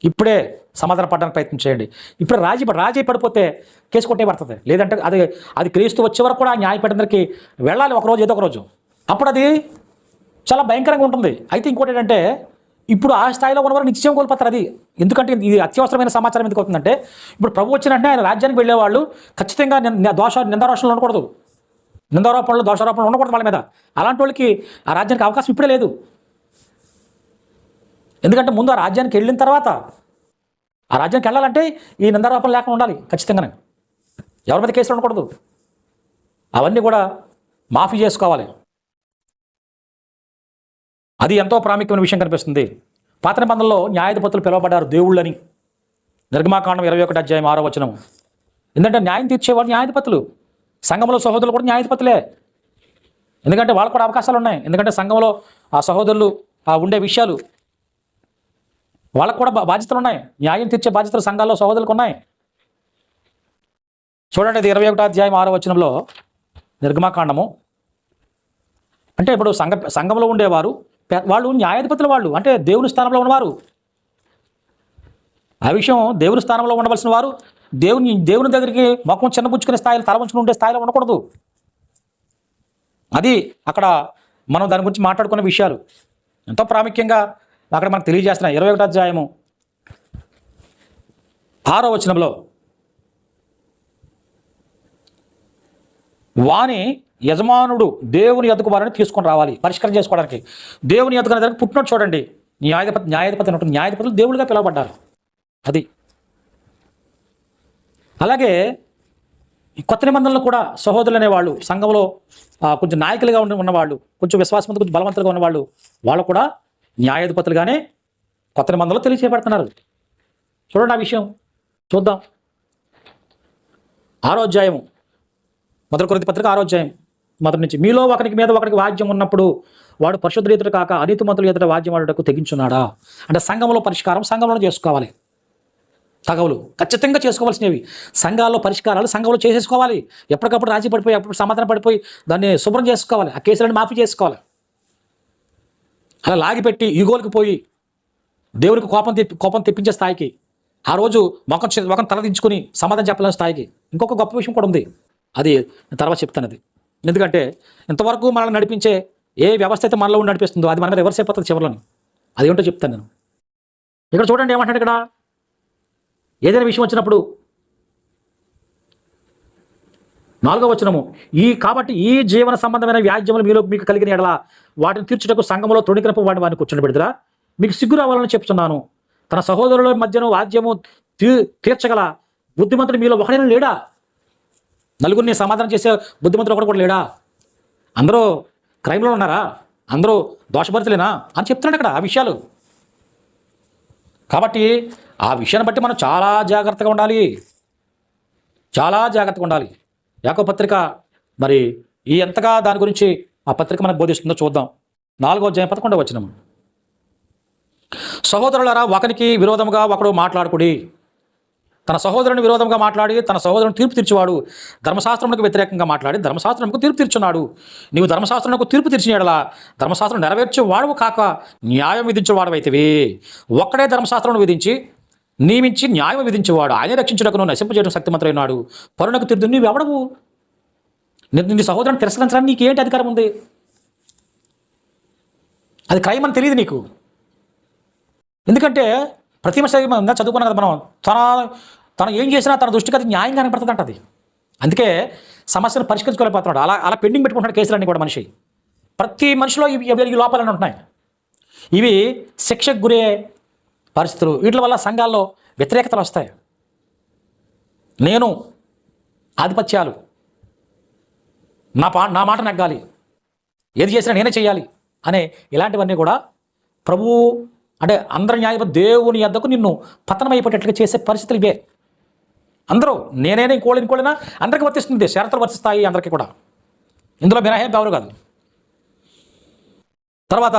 ఇప్పుడే సమాధానం పడడానికి ప్రయత్నం చేయండి. ఇప్పుడు రాజీ పడిపోతే కేసు కొట్టే పడుతుంది. లేదంటే అది క్రీస్తు వచ్చే వరకు కూడా న్యాయపీఠంకి వెళ్ళాలి, ఒకరోజు ఏదో ఒక రోజు. అప్పుడు అది చాలా భయంకరంగా ఉంటుంది. అయితే ఇంకోటి ఏంటంటే, ఇప్పుడు ఆ స్థాయిలో ఉన్నవారు నిశ్చయం కోల్పోతారు. అది ఎందుకంటే ఇది అత్యవసరమైన సమాచారం ఎందుకు అవుతుందంటే, ఇప్పుడు ప్రభు వచ్చినట్టే ఆయన రాజ్యానికి వెళ్ళేవాళ్ళు ఖచ్చితంగా నిందారోషణలు ఉండకూడదు, నిందారోపణలు దోషారోపణలు ఉండకూడదు వాళ్ళ మీద. అలాంటి వాళ్ళకి ఆ రాజ్యానికి అవకాశం ఇప్పుడే లేదు. ఎందుకంటే ముందు ఆ రాజ్యానికి వెళ్ళిన తర్వాత, ఆ రాజ్యానికి వెళ్ళాలంటే ఈ నిందారోపణ లేకుండా ఉండాలి ఖచ్చితంగానే. ఎవరి మీద కేసులు ఉండకూడదు, అవన్నీ కూడా మాఫీ చేసుకోవాలి. అది ఎంతో ప్రాముఖ్యమైన విషయం కనిపిస్తుంది. పాత నిబంధనలో న్యాయాధిపతులు పిలువబడ్డారు దేవుళ్ళని. నిర్గమాకాండం 21:6 ఎందుకంటే న్యాయం తీర్చేవాళ్ళు న్యాయాధిపతులు. సంఘంలో సహోదరులు కూడా న్యాయాధిపతులే. ఎందుకంటే వాళ్ళకు కూడా అవకాశాలు ఉన్నాయి. ఎందుకంటే సంఘంలో ఆ సహోదరులు ఉండే విషయాలు వాళ్ళకు కూడా బాధ్యతలు ఉన్నాయి. న్యాయం తీర్చే బాధ్యతలు సంఘాల్లో సహోదరులకు ఉన్నాయి. చూడండి, ఇది 21:6 నిర్గమాకాండము. అంటే ఇప్పుడు సంఘంలో ఉండేవారు వాళ్ళు న్యాయాధిపతులు, వాళ్ళు అంటే దేవుని స్థానంలో ఉన్నవారు. ఆ విషయం దేవుని స్థానంలో ఉండవలసిన వారు దేవుని దగ్గరికి మొఖం చిన్నపుచ్చుకునే స్థాయిలో, తల ఉంచుకుని ఉండే స్థాయిలో ఉండకూడదు. అది అక్కడ మనం దాని గురించి మాట్లాడుకునే విషయాలు ఎంతో ప్రాముఖ్యంగా అక్కడ మనకు తెలియజేస్తున్నాయి. 21:6 వాని యజమానుడు దేవుని ఎదుకు వారిని తీసుకొని రావాలి పరిష్కారం చేసుకోవడానికి. దేవుని ఎదుకునే దగ్గర పుట్టినట్టు చూడండి, న్యాయాధిపతి ఉన్నట్టు న్యాయాధిపతులు దేవుళ్ళుగా పిలువబడ్డారు. అది అలాగే ఈ కొత్త నిబంధనలు కూడా సహోదరులు అనేవాళ్ళు, సంఘంలో కొంచెం నాయకులుగా ఉన్నవాళ్ళు, కొంచెం విశ్వాసవంతులు, కొంచెం బలవంతులుగా ఉన్నవాళ్ళు, వాళ్ళు కూడా న్యాయాధిపతులుగానే కొత్త నిబంధనలు తెలియచేయబడుతున్నారు. చూడండి, ఆ విషయం చూద్దాం. 6వ మొదటి కొరింథీ పత్రిక 6వ మీలో ఒకరికి మీద ఒకరికి వాద్యం ఉన్నప్పుడు వాడు పరిశుద్ధులు ఎదుట కాక అనీతిమంతులు ఎదుట వాద్యం ఆడుటకు తెగించున్నాడా. అంటే సంఘంలో పరిష్కారం సంఘంలోనే చేసుకోవాలి. తగవులు ఖచ్చితంగా చేసుకోవాల్సినవి సంఘాల్లో పరిష్కారాలు సంఘంలో చేసేసుకోవాలి. ఎప్పటికప్పుడు రాజీ పడిపోయి, అప్పుడు సమాధానం పడిపోయి దాన్ని శుభ్రం చేసుకోవాలి, ఆ కేసులను మాఫీ చేసుకోవాలి. అలా లాగిపెట్టి ఈగోలకు పోయి దేవునికి కోపం తెప్పించే స్థాయికి, ఆ రోజు మొఖం తలదించుకుని సమాధానం చెప్పలేని స్థాయికి ఇంకొక గొప్ప విషయం కూడా ఉంది. అది తర్వాత చెప్తాను. అది ఎందుకంటే ఇంతవరకు మనల్ని నడిపించే ఏ వ్యవస్థ అయితే మనలో నడిపిస్తుందో అది మన మీద రివర్స్ అయిపోతుంది చివరిలోని. అదేంటో చెప్తాను నేను. ఇక్కడ చూడండి ఏమంటాడు ఇక్కడ, ఏదైనా విషయం వచ్చినప్పుడు 4వ కాబట్టి ఈ జీవన సంబంధమైన వ్యాజ్యములు మీకు కలిగిన ఎడల వాటిని తీర్చుటకు సంఘంలో తృణీకరింపు వాడిని కూర్చొని పెడతారా. మీకు సిగ్గు రావాలని చెప్తున్నాను. తన సహోదరుల మధ్యను వాద్యము తీర్చగల బుద్ధిమంతుడు మీలో ఒకడైనా లేడా? నలుగురిని సమాధానం చేసే బుద్ధిమంతుడు ఒకడు కూడా లేడా? అందరూ క్రైమ్లో ఉన్నారా? అందరూ దోషభరితులేనా అని చెప్తున్నాడు అక్కడ ఆ విషయాలు. కాబట్టి ఆ విషయాన్ని బట్టి మనం చాలా జాగ్రత్తగా ఉండాలి, చాలా జాగ్రత్తగా ఉండాలి. యాకోబు పత్రిక మరి ఎంతగా దాని గురించి ఆ పత్రిక మనకు బోధిస్తుందో చూద్దాం. 4వ సహోదరులారా, ఒకరికి విరోధముగా ఒకడు మాట్లాడుకుడి. తన సహోదరుని విరోధంగా మాట్లాడి తన సహోదరుని తీర్పు తీర్చేవాడు ధర్మశాస్త్రములకు వ్యతిరేకంగా మాట్లాడి ధర్మశాస్త్రముకు తీర్పు తీర్చున్నాడు. నీవు ధర్మశాస్త్రముకు తీర్పు తీర్చిన ఎడల ధర్మశాస్త్రం నెరవేర్చేవాడు కాక న్యాయం విధించేవాడు అయితేవి. ఒక్కడే ధర్మశాస్త్రమును విధించి నియమించి న్యాయం విధించేవాడు ఆయన రక్షించుటకును నశింపజేయడం శక్తిమంతుడైనాడు. పరునకు తీర్పు నీవెవడవు? నీ సహోదరుని తిరస్కరించడానికి నీకేంటి అధికారం ఉంది? అది క్రైమ్ అని తెలియదు నీకు. ఎందుకంటే ప్రతి మనిషి చదువుకున్నాం కదా మనం, తను ఏం చేసినా తన దృష్టికి అది న్యాయంగా కనపడుతుంది అంటది. అందుకే సమస్యను పరిష్కరించుకోలేకపోతున్నాడు. అలా పెండింగ్ పెట్టుకుంటున్నాడు కేసులన్నీ కూడా. ప్రతి మనిషిలో ఇవి లోపాలని ఉంటున్నాయి. ఇవి శిక్షకు గురే పరిస్థితులు. వీటి వల్ల సంఘాల్లో వ్యతిరేకతలు వస్తాయి. నేను ఆధిపత్యాలు, నా మాట నెగ్గాలి, ఏది చేసినా నేనే చేయాలి అనే ఇలాంటివన్నీ కూడా ప్రభువు అంటే అందరి న్యాయపతి దేవుని యొద్దకు నిన్ను పతనమైపోయేటట్లుగా చేసే పరిస్థితులు ఇవే. అందరూ నేనైనా ఇంకోళ్ళైనా అందరికీ వర్తిస్తుంది. షరతులు వర్తిస్తాయి అందరికీ కూడా. ఇందులో మినహాయింపు ఎవరు కాదు. తర్వాత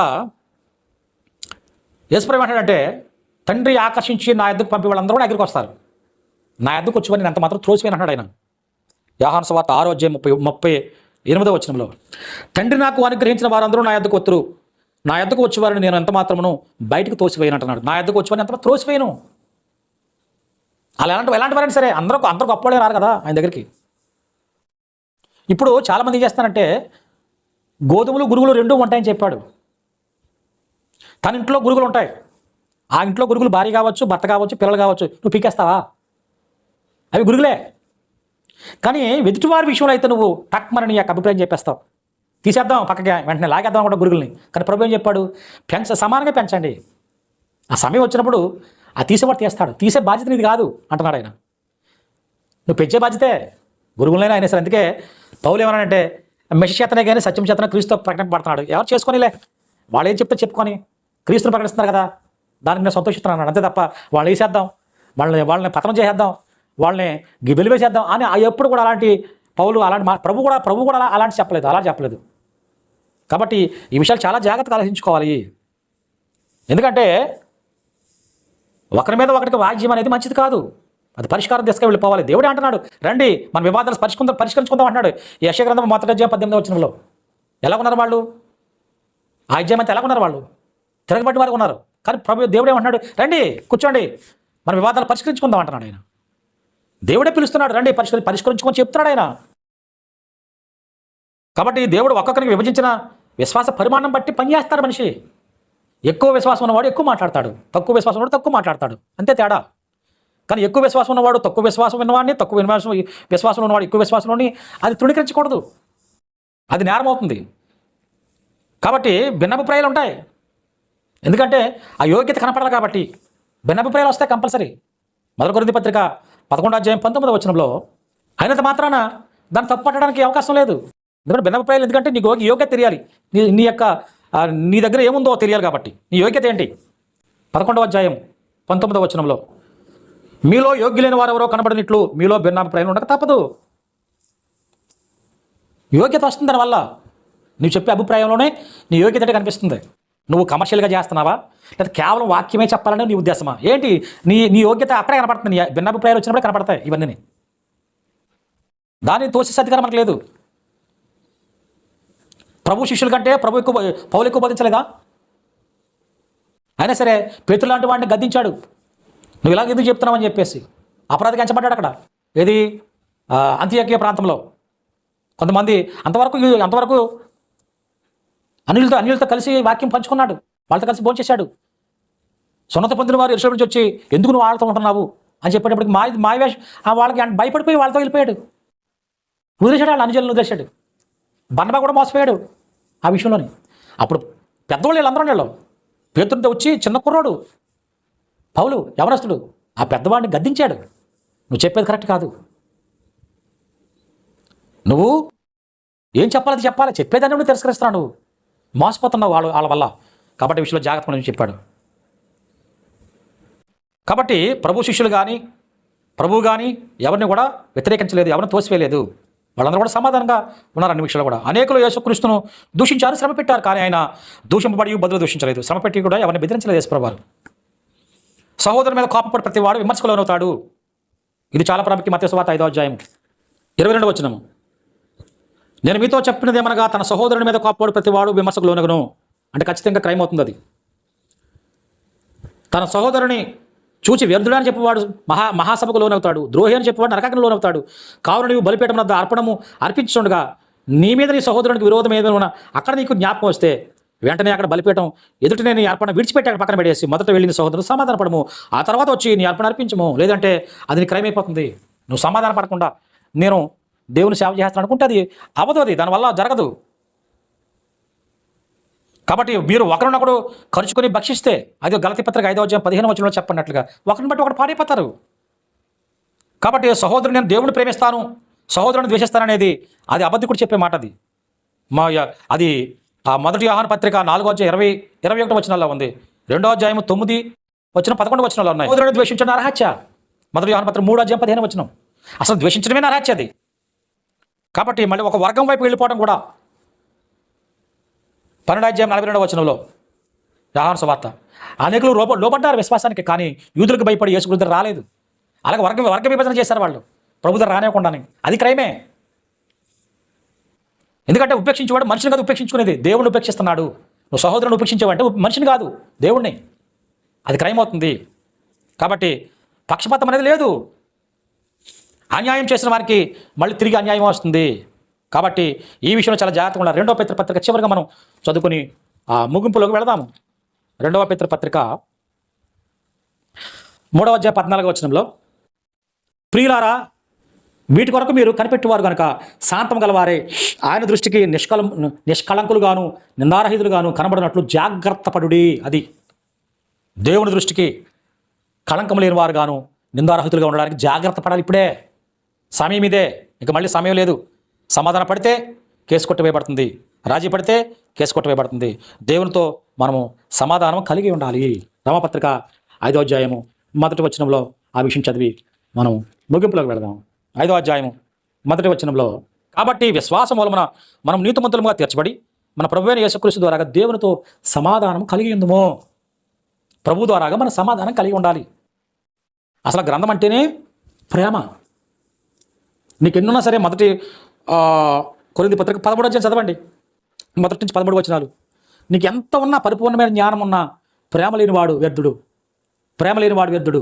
యేసుప్రభు ఏమంటాడంటే తండ్రి ఆకర్షించి నా ఎద్దుకు పంపి వాళ్ళందరూ కూడా దగ్గరికి వస్తారు, నా ఎద్దుకు వచ్చి నేను ఎంత మాత్రం త్రోసివేయను అంటాడు ఆయన. యోహాను సువార్త 6:38 వచనంలో తండ్రి నాకు అనుగ్రహించిన వారందరూ నా ఎద్దుకు వత్తురు, నా ఎద్దుకు వచ్చేవారిని నేను ఎంత మాత్రమును బయటకు తోసివేయను అంటున్నాడు. నా ఎద్దుకు వచ్చేవారిని ఎంత త్రోసివేయను. అలా ఎలాంటి వారైనా సరే అందరూ గొప్పవాళ్ళే రారు కదా ఆయన దగ్గరికి. ఇప్పుడు చాలామంది ఏం చేస్తారంటే గోధుమలు గురుగులు రెండూ ఉంటాయని చెప్పాడు. తన ఇంట్లో గురుగులు ఉంటాయి, ఆ ఇంట్లో గురుగులు భార్య కావచ్చు, భర్త కావచ్చు, పిల్లలు కావచ్చు, నువ్వు పీకేస్తావా? అవి గురుగులే. కానీ ఎదుటివారి విషయంలో అయితే నువ్వు టక్మని నీ యొక్క అభిప్రాయం చెప్పేస్తావు, తీసేద్దాం పక్కకి, వెంటనే లాగేద్దాం కూడా గురుగుల్ని. కానీ ప్రభు ఏం చెప్పాడు? సమానంగా పెంచండి, ఆ సమయం వచ్చినప్పుడు ఆ తీసేవాడు తీస్తాడు, తీసే బాధ్యత నీది కాదు అంటున్నాడు ఆయన. నువ్వు పెంచే బాధ్యతే గురుగులైనా అయినా సరే. అందుకే పౌలు ఏమన్నాడంటే మెషి చేతనే కానీ సత్యం చేతనే క్రీస్తు ప్రకటింపబడుతున్నాడు. ఎవరు చేసుకోనిలే, వాళ్ళు ఏం చెప్తే చెప్పుకొని క్రీస్తుని ప్రకటిస్తున్నారు కదా, దానికి నేను సంతోషిస్తున్నాను. అంతే తప్ప వాళ్ళు వేసేద్దాం, వాళ్ళని పతనం చేసేద్దాం, వాళ్ళని వెలివేసేద్దాం అని ఎప్పుడు కూడా అలాంటి పౌలు అలాంటి ప్రభు కూడా అలాంటి చెప్పలేదు. కాబట్టి ఈ విషయాలు చాలా జాగ్రత్తగా ఆలోచించుకోవాలి. ఎందుకంటే ఒకరి మీద ఒకరికి వాద్యం అనేది మంచిది కాదు, అది పరిష్కారం దిశగా వెళ్ళిపోవాలి. దేవుడే అంటున్నాడు, రండి మన వివాదాలు పరిష్కరించుకుందాం అంటున్నాడు. యెషయా గ్రంథం 1:18 వచనంలో ఎలా ఉన్నారు వాళ్ళు? ఆజ్యం అంతా ఎలా ఉన్నారు వాళ్ళు? తిరగబట్టి వారు ఉన్నారు. కానీ దేవుడు ఏమంటున్నాడు? రండి కూర్చోండి మన వివాదాలు పరిష్కరించుకుందాం అంటున్నాడు ఆయన. దేవుడే పిలుస్తున్నాడు, రండి పరిష్కరించుకొని చెప్తున్నాడు ఆయన. కాబట్టి దేవుడు ఒక్కొక్కరికి విభజించిన విశ్వాస పరిమాణం బట్టి పనిచేస్తాడు మనిషి. ఎక్కువ విశ్వాసం ఉన్నవాడు ఎక్కువ మాట్లాడతాడు, తక్కువ విశ్వాసం ఉన్నవాడు తక్కువ మాట్లాడతాడు, అంతే తేడా. కానీ ఎక్కువ విశ్వాసం ఉన్నవాడు తక్కువ విశ్వాసం ఉన్నవాడిని, తక్కువ విశ్వాసం ఉన్నవాడు ఎక్కువ విశ్వాసంలోని అది తృణీకరించకూడదు, అది నేరం అవుతుంది. కాబట్టి భిన్నాభిప్రాయాలు ఉంటాయి, ఎందుకంటే ఆ యోగ్యత కనపడాలి కాబట్టి భిన్నాభిప్రాయాలు వస్తాయి కంపల్సరీ. 1 కొరింథీ పత్రిక 11:19 వచనంలో అయినంత మాత్రాన దాన్ని తప్పు పట్టడానికి అవకాశం లేదు. ఎందుకంటే భిన్నాభిప్రాయాలు, ఎందుకంటే నీకు యోగ్యత తెలియాలి, నీ దగ్గర ఏముందో తెలియాలి. కాబట్టి నీ యోగ్యత ఏంటి? 11:19 వచనంలో మీలో యోగ్యులైన వారు ఎవరో కనబడినట్లు మీలో భిన్నాభిప్రాయాలు ఉండక తప్పదు. యోగ్యత వస్తుంది దానివల్ల, నువ్వు చెప్పే అభిప్రాయంలోనే నీ యోగ్యత కనిపిస్తుంది. నువ్వు కమర్షియల్గా చేస్తున్నావా, లేదా కేవలం వాక్యమే చెప్పాలని నీ ఉద్దేశమా ఏంటి? నీ యోగ్యత అక్కడే కనపడుతుంది. నీ భిన్నాభిప్రాయాలు వచ్చినప్పుడే కనపడతాయి ఇవన్నీ. దాన్ని తోసి అధికారం మనకు లేదు. ప్రభు శిష్యుల కంటే పౌలు ఎక్కువ బోధించలేదా? అయినా సరే పేతురు లాంటి వాడిని గద్దించాడు, నువ్వు ఇలాగ ఎందుకు చెప్తున్నావని చెప్పేసి అపరాధిగా ఎంచబడ్డాడు అక్కడ. ఏది? అంత్యోక్య ప్రాంతంలో కొంతమంది అంతవరకు అనిలతో కలిసి వాక్యం పంచుకున్నాడు, వాళ్ళతో కలిసి భోంచేశాడు. సున్నత పొందిన వారు యెరూషలేము నుంచి వచ్చి ఎందుకు నువ్వు వాళ్ళతో ఉంటున్నావు అని చెప్పేటప్పటికి మాయవేష వాళ్ళకి భయపడిపోయి వాళ్ళతో వెళ్ళిపోయాడు, వదిలేశాడు, వాళ్ళు అనుజనులను వదిలేశాడు. బర్నబా కూడా మోసపోయాడు ఆ విషయంలోని. అప్పుడు పెద్దవాళ్ళు వీళ్ళందరూ ఉండేవాళ్ళు. పేతురుతో వచ్చి చిన్న కుర్రాడు పౌలు యవనస్తుడు ఆ పెద్దవాడిని గద్దించాడు, నువ్వు చెప్పేది కరెక్ట్ కాదు, నువ్వు ఏం చెప్పాలి చెప్పాలి, చెప్పేదాన్ని నువ్వు తిరస్కరిస్తున్నావు, నువ్వు మోసపోతున్నావు వాళ్ళ వల్ల. కాబట్టి ఈ విషయంలో జాగ్రత్త అని చెప్పాడు. కాబట్టి ప్రభు శిష్యులు కానీ ప్రభువు కానీ ఎవరిని కూడా వ్యతిరేకించలేదు, ఎవరిని తోసివేయలేదు, వాళ్ళందరూ కూడా సమాధానంగా ఉన్నారు అన్ని విషయాలు కూడా. అనేకులు యేసుక్రీస్తును దూషించారు, శ్రమ పెట్టారు, కానీ ఆయన దూషింపబడి బదులు దూషించలేదు, శ్రమ పెట్టి కూడా ఎవరిని బెదిరించలేదు యేసుప్రభువారు. సహోదరుని మీద కోపపడి ప్రతి వాడు విమర్శకు లోనవుతాడు. ఇది చాలా ప్రాముఖ్యం. మత్తయి సువార్త 5:22 వచనం. నేను మీతో చెప్పినది ఏమనగా తన సహోదరుని మీద కోపపడి ప్రతి వాడు విమర్శకు లోనగును. అంటే ఖచ్చితంగా క్రైమ్ అవుతుంది అది. తన సహోదరుని చూచి వ్యర్థుడు అని చెప్పేవాడు మహాసభకు లోనవుతాడు, ద్రోహి అని చెప్పేవాడు నరకాగ్నికి లోనవుతాడు. కావున నీవు బలిపీఠం వద్ద అర్పణము అర్పించుండగా నీ మీద నీ సహోదరునికి విరోధం ఏదైనా ఉన్నా అక్కడ నీకు జ్ఞాపకం వస్తే వెంటనే అక్కడ బలిపీఠం ఎదుటి నీ అర్పణ విడిచిపెట్టి అక్కడ పక్కన పెడేసి మొదట వెళ్ళిన సహోదరుడు సమాధాన పడము, ఆ తర్వాత వచ్చి నీ అర్పణ అర్పించము, లేదంటే అది నీ క్రైమ్ అయిపోతుంది. నువ్వు సమాధాన పడకుండా నేను దేవుని సేవ చేస్తాను అనుకుంటే అది అవ్వదు, అది దానివల్ల జరగదు. కాబట్టి మీరు ఒకరినొకడు ఖర్చుకొని భక్షిస్తే, అది గలతీ పత్రిక 5:15 చెప్పన్నట్లుగా ఒకరిని బట్టి ఒకటి పాడైపోతారు. కాబట్టి సహోదరుడు నేను దేవుని ప్రేమిస్తాను, సహోదరుని ద్వేషిస్తాననేది అది అబద్ధికుడు చెప్పే మాట. అది ఆ 1 యోహాను పత్రిక 4:21 వచనాల్లో ఉంది. 2వ అధ్యాయం 9 వచనం 11 వచనాలు ఉన్నాయి. సహోదరుని ద్వేషించడం అర్హత్య. 1 యోహాను పత్రిక 3:15 వచనం. అసలు ద్వేషించడమే అర్హత్య అది. కాబట్టి మళ్ళీ ఒక వర్గం వైపు వెళ్ళిపోవడం కూడా 12 అధ్యాయం 42 వచనంలో యోహాను సువార్త. అనేకులు లోపడ్డారు విశ్వాసానికి, కానీ యూదులకు భయపడి యేసు దగ్గర రాలేదు. అలాగే వర్గ విభజన చేశారు వాళ్ళు ప్రభు దగ్గర రానివ్వకుండానే. అది క్రైమే. ఎందుకంటే ఉపేక్షించేవాడు మనిషిని కాదు ఉపేక్షించుకునేది, దేవుడిని ఉపేక్షిస్తున్నాడు. నువ్వు సహోదరుని ఉపేక్షించేవాడంటే మనిషిని కాదు దేవుణ్ణి, అది క్రైమ్ అవుతుంది. కాబట్టి పక్షపాతం అనేది లేదు. అన్యాయం చేసిన వారికి మళ్ళీ తిరిగి అన్యాయం వస్తుంది. కాబట్టి ఈ విషయంలో చాలా జాగ్రత్తగా ఉండాలి. 2వ పేతురు పత్రిక చివరిగా మనం చదువుకుని ముగింపులోకి వెళదాము. 2వ పేతురు పత్రిక 3వ అధ్యాయం 14వ వచనంలో, ప్రియులారా, వీటి కొరకు మీరు కనిపెట్టువారు కనుక శాంతం గలవారే, ఆయన దృష్టికి నిష్కళంకులుగాను నిందారహితులుగాను కనబడినట్లు జాగ్రత్త పడుడి. అది దేవుని దృష్టికి కళంకం లేని వారు గాను నిందారహితులుగా ఉండడానికి జాగ్రత్త పడాలి. ఇప్పుడే సమయం ఇదే, ఇక మళ్ళీ సమయం లేదు. సమాధాన పడితే కేసు కొట్టివేయబడుతుంది, రాజీ పడితే కేసు కొట్టివేయబడుతుంది. దేవునితో మనము సమాధానం కలిగి ఉండాలి. రామపత్రిక 5వ అధ్యాయము 1వ వచనంలో ఆ విషయం చదివి మనం ముగింపులోకి వెళదాం. 5వ అధ్యాయము 1వ వచనంలో, కాబట్టి విశ్వాసం మూలమున మనం నీతిమంతులుగా తీర్చబడి మన ప్రభువైన యేసుక్రీస్తు ద్వారా దేవునితో సమాధానం కలిగి ఉందము. ప్రభు ద్వారాగా మన సమాధానం కలిగి ఉండాలి. అసలు గ్రంథం అంటేనే ప్రేమ. నీకు ఎన్నున్నా సరే మొదటి కొరింథీ పత్రిక 13వ అధ్యాయం చదవండి, 1 నుంచి 13 వచనాలు. నీకు ఎంత ఉన్నా, పరిపూర్ణమైన జ్ఞానం ఉన్నా, ప్రేమ లేనివాడు వ్యర్థుడు, ప్రేమ లేనివాడు వ్యర్థుడు.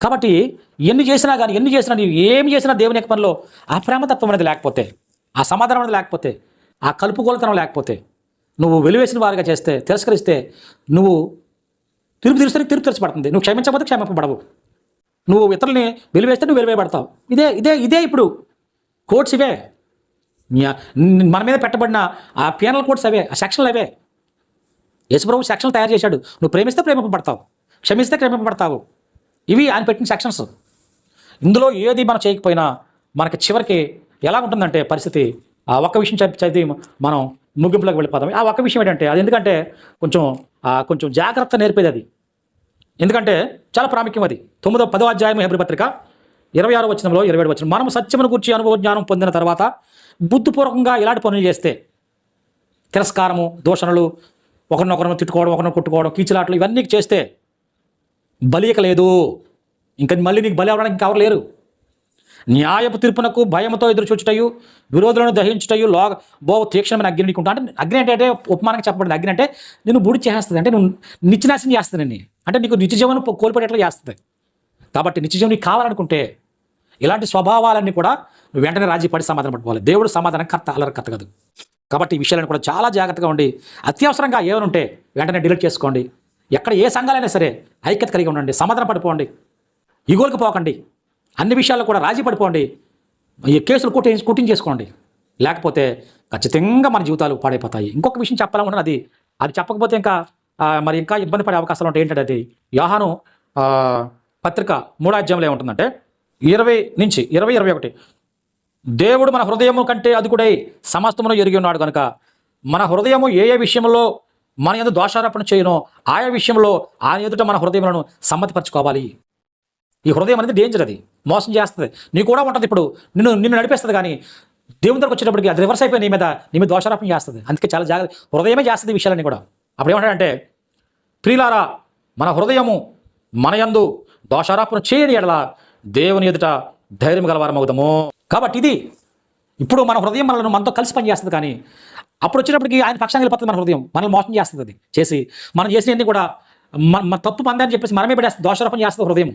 కాబట్టి ఎన్ని చేసినా నీవు ఏమి చేసినా దేవుని యొక్క పనిలో ఆ ప్రేమతత్వం అనేది లేకపోతే, ఆ సమాధానం అనేది లేకపోతే, ఆ కలుపుకోలుతనం లేకపోతే, నువ్వు వెలివేసిన వారిగా చేస్తే, తిరస్కరిస్తే, నువ్వు తిరుపు తెరచబడుతుంది. నువ్వు క్షమించకపోతే క్షమింపబడవు. నువ్వు ఇతరులని వెలివేస్తే నువ్వు వెలివేయబడతావు. ఇదే ఇప్పుడు కోడ్స్ ఇవే. మన మీద పెట్టబడిన ఆ పీనల్ కోడ్స్ అవే, ఆ సెక్షన్లు అవే. యేసుప్రభు సెక్షన్లు తయారు చేశాడు. నువ్వు ప్రేమిస్తే ప్రేమింపబడతావు, క్షమిస్తే క్షమింపబడతావు. ఇవి ఆయన పెట్టిన సెక్షన్స్. ఇందులో ఏది మనం చేయకపోయినా మనకి చివరికి ఎలా ఉంటుందంటే పరిస్థితి, ఆ ఒక్క విషయం చదివి మనం ముగింపులోకి వెళ్ళిపోతాం. ఆ ఒక్క విషయం ఏంటంటే, అది ఎందుకంటే కొంచెం జాగ్రత్త నేర్పేది అది. ఎందుకంటే చాలా ప్రాముఖ్యం అది. 10వ అధ్యాయం హెబ్రీ పత్రిక 26వ వచనంలో 27వ వచనం, మనం సత్యమును గురించి అనుభవ జ్ఞానం పొందిన తర్వాత బుద్ధిపూర్వకంగా ఇలాంటి పనులు చేస్తే, తిరస్కారము, దూషణలు, ఒకరినొకరు తిట్టుకోవడం, ఒకరిని కొట్టుకోవడం, కీచులాటలు, ఇవన్నీ చేస్తే బలియక లేదు. ఇంకా మళ్ళీ నీకు బలి అవ్వడానికి ఎవరు లేరు. న్యాయపు తీర్పునకు భయంతో ఎదురు చూచుటయు, విరోధులను దహించుటయు, తీక్షణమైన అగ్ని నీకు ఉంటా. అంటే అగ్ని అంటే ఉపమానంగా చెప్పబడింది. అగ్ని అంటే నేను బూడి చేస్తుంది, అంటే నువ్వు నిత్యనాశనం చేస్తుంది, అంటే నీకు నిత్యజీవనం కోల్పోయేట్లా చేస్తుంది. కాబట్టి నిత్యజీవనం నీకు కావాలనుకుంటే ఇలాంటి స్వభావాలన్నీ కూడా నువ్వు వెంటనే రాజీ పడి సమాధానం పట్టుకోవాలి. దేవుడు సమాధానం కర్త, అల్లరి కర్త కాదు. కాబట్టి ఈ విషయాలను కూడా చాలా జాగ్రత్తగా ఉండి, అత్యవసరంగా ఏమైనా ఉంటే వెంటనే డిలీట్ చేసుకోండి. ఎక్కడ ఏ సంఘాలైనా సరే ఐక్యత కలిగి ఉండండి, సమాధానం పడిపోండి, ఇగోలకు పోకండి, అన్ని విషయాల్లో కూడా రాజీ పడిపోండి, ఈ కేసులు కుట్టించేసుకోండి. లేకపోతే ఖచ్చితంగా మన జీవితాలు పాడైపోతాయి. ఇంకొక విషయం చెప్పాలనుకున్నది, అది చెప్పకపోతే ఇంకా ఇబ్బంది పడే అవకాశాలు ఉంటాయి. ఏంటంటే అది యోహాను పత్రిక 3వ అధ్యాయంలో ఏముంటుందంటే 20 నుంచి 21, దేవుడు మన హృదయము కంటే అధికుడై సమస్తమును ఎరిగి ఉన్నాడు కనుక మన హృదయము ఏ విషయంలో మన యందు దోషారోపణ చేయనో ఆయా విషయంలో ఆయన ఎదుట మన హృదయములను సమ్మతిపరచుకోవాలి. ఈ హృదయం అనేది డేంజర్, అది మోసం చేస్తుంది. నీ కూడా ఉంటుంది, ఇప్పుడు నిన్ను నడిపేస్తుంది. కానీ దేవుని దగ్గరకు వచ్చేటప్పటికి అది రివర్స్ అయిపోయి నీ మీద దోషారోపణ చేస్తుంది. అందుకే చాలా జాగ్రత్త, హృదయమే చేస్తుంది ఈ విషయాలన్నీ కూడా. అప్పుడు ఏమంటాడంటే, ప్రియులారా, మన హృదయము మన యందు దోషారోపణ చేయని ఎడల దేవుని ఎదుట ధైర్యం గలవారమవుతాము. కాబట్టి ఇది ఇప్పుడు మన హృదయం మనతో కలిసి పనిచేస్తుంది. కానీ అప్పుడు వచ్చినప్పటికీ ఆయన పక్షాన్ని వెళ్ళిపోతుంది. మన హృదయం మనల్ని మోసం చేస్తుంది. అది చేసి మనం చేసినవన్నీ కూడా మన తప్పు పందని చెప్పేసి మనమే పడేస్తుంది, దోషారోపణ చేస్తుంది హృదయం.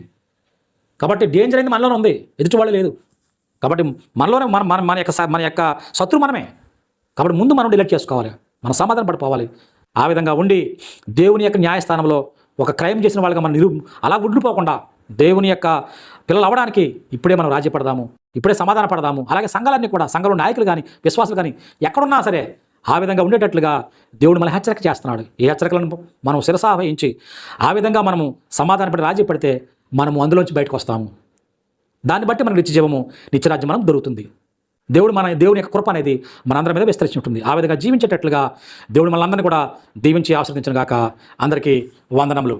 కాబట్టి డేంజర్ అనేది మనలోనే ఉంది, ఎదుటి వాళ్ళు లేదు. కాబట్టి మనలోనే మన యొక్క శత్రు మనమే. కాబట్టి ముందు మనం డిలీట్ చేసుకోవాలి, మనం సమాధానం పడిపోవాలి. ఆ విధంగా ఉండి దేవుని యొక్క న్యాయస్థానంలో ఒక క్రైమ్ చేసిన వాళ్ళగా మనం అలా ఉండిపోకుండా దేవుని యొక్క పిల్లలు అవ్వడానికి ఇప్పుడే మనం రాజీ పడదాము, ఇప్పుడే సమాధాన పడదాము. అలాగే సంఘాలన్నీ కూడా, సంఘంలో నాయకులు కానీ విశ్వాసులు కానీ ఎక్కడున్నా సరే ఆ విధంగా ఉండేటట్లుగా దేవుడు మన హెచ్చరిక చేస్తున్నాడు. ఈ హెచ్చరికలను మనం శిరసావహించి ఆ విధంగా మనము సమాధానపడి రాజీ పడితే మనము అందులోంచి బయటకు వస్తాము. దాన్ని బట్టి మనకు నిత్యజీవము, నిత్యరాజ్యం మనం దొరుకుతుంది. దేవుని యొక్క కృప అనేది మనందరి మీద విస్తరించి ఉంటుంది. ఆ విధంగా జీవించేటట్లుగా దేవుడు మనందరినీ కూడా దీవించి ఆశీర్వదించును గాక. అందరికీ వందనములు.